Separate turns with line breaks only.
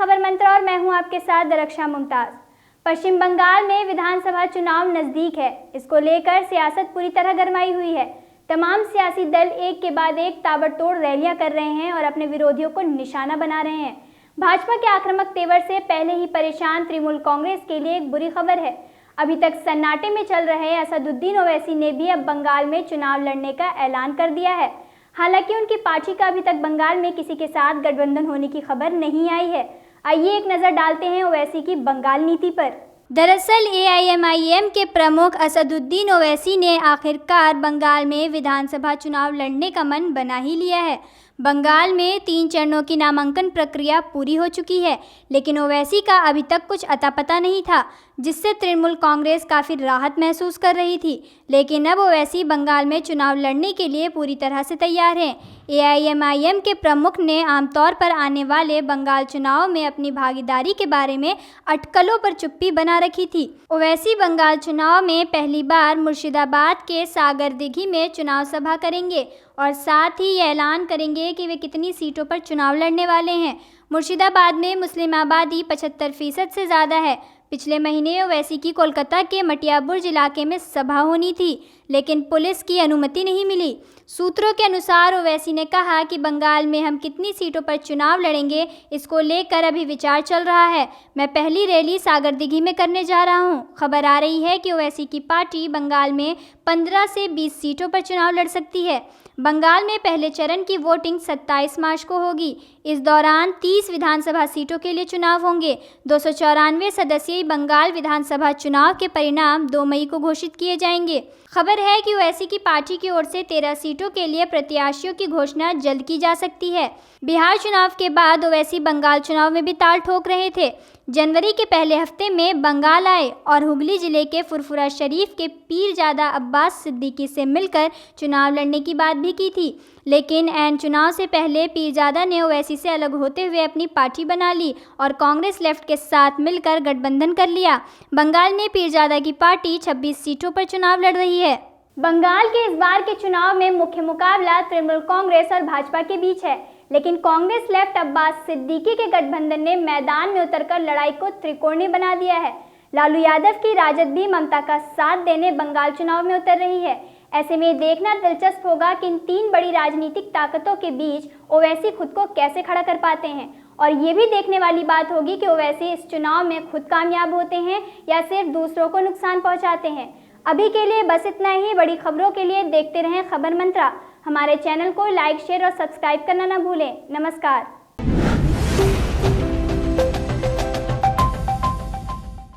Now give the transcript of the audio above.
खबर मंत्र और मैं हूं आपके साथ दरक्षा मुमताज। पश्चिम बंगाल में विधानसभा चुनाव नजदीक है। इसको लेकर सियासत पूरी तरह गरमाई हुई है। तमाम सियासी दल एक के बाद एक ताबड़तोड़ रैलियां कर रहे हैं और अपने विरोधियों को निशाना बना रहे हैं। भाजपा के आक्रामक तेवर से पहले ही परेशान तृणमूल कांग्रेस के लिए एक बुरी खबर है। अभी तक सन्नाटे में चल रहे असदुद्दीन ओवैसी ने भी अब बंगाल में चुनाव लड़ने का ऐलान कर दिया है। हालांकि उनकी पार्टी का अभी तक बंगाल में किसी के साथ गठबंधन होने की खबर नहीं आई है। आइए एक नज़र डालते हैं ओवैसी की बंगाल नीति पर। दरअसल AIMIM के प्रमुख असदुद्दीन ओवैसी ने आखिरकार बंगाल में विधानसभा चुनाव लड़ने का मन बना ही लिया है। बंगाल में 3 चरणों की नामांकन प्रक्रिया पूरी हो चुकी है, लेकिन ओवैसी का अभी तक कुछ अता पता नहीं था, जिससे तृणमूल कांग्रेस काफ़ी राहत महसूस कर रही थी। लेकिन अब ओवैसी बंगाल में चुनाव लड़ने के लिए पूरी तरह से तैयार हैं। AIMIM के प्रमुख ने आमतौर पर आने वाले बंगाल चुनाव में अपनी भागीदारी के बारे में अटकलों पर चुप्पी बना रखी थी। ओवैसी बंगाल चुनाव में पहली बार मुर्शिदाबाद के सागरदिघी में चुनाव सभा करेंगे और साथ ही ये ऐलान करेंगे कि वे कितनी सीटों पर चुनाव लड़ने वाले हैं। मुर्शिदाबाद में मुस्लिम आबादी 75% से ज़्यादा है। पिछले महीने ओवैसी की कोलकाता के मटियाबुर्ज इलाके में सभा होनी थी, लेकिन पुलिस की अनुमति नहीं मिली। सूत्रों के अनुसार ओवैसी ने कहा कि बंगाल में हम कितनी सीटों पर चुनाव लड़ेंगे, इसको लेकर अभी विचार चल रहा है। मैं पहली रैली सागरदिघी में करने जा रहा हूं। खबर आ रही है कि ओवैसी की पार्टी बंगाल में 15 से 20 सीटों पर चुनाव लड़ सकती है। बंगाल में पहले चरण की वोटिंग 27 मार्च को होगी। इस दौरान 30 विधानसभा सीटों के लिए चुनाव होंगे। 294 सदस्यीय बंगाल विधानसभा चुनाव के परिणाम 2 मई को घोषित किए जाएंगे। खबर है कि ओवैसी की पार्टी की ओर से 13 सीटों के लिए प्रत्याशियों की घोषणा जल्द की जा सकती है। बिहार चुनाव के बाद ओवैसी बंगाल चुनाव में भी ताल ठोक रहे थे। जनवरी के पहले हफ्ते में बंगाल आए और हुगली जिले के फुरफुरा शरीफ के पीरजादा अब्बास सिद्दीकी से मिलकर चुनाव लड़ने की बात भी की थी। लेकिन ऐन चुनाव से पहले पीरजादा ने ओवैसी से अलग होते हुए अपनी पार्टी बना ली और कांग्रेस लेफ्ट के साथ मिलकर गठबंधन कर लिया। बंगाल में पीरजादा की पार्टी 26 सीटों पर चुनाव लड़ रही है। बंगाल के इस बार के चुनाव में मुख्य मुकाबला तृणमूल कांग्रेस और भाजपा के बीच है, लेकिन कांग्रेस लेफ्ट अब्बास सिद्दीकी के गठबंधन ने मैदान में उतरकर लड़ाई को त्रिकोणीय बना दिया है। लालू यादव की राजद भी ममता का साथ देने बंगाल चुनाव में उतर रही है। ऐसे में देखना दिलचस्प होगा कि इन 3 बड़ी राजनीतिक ताकतों के बीच ओवैसी खुद को कैसे खड़ा कर पाते हैं। और ये भी देखने वाली बात होगी कि ओवैसी इस चुनाव में खुद कामयाब होते हैं या सिर्फ दूसरों को नुकसान पहुंचाते हैं। अभी के लिए बस इतना ही। बड़ी खबरों के लिए देखते रहें खबर मंत्रा। हमारे चैनल को लाइक, शेयर और सब्सक्राइब करना न भूलें। नमस्कार।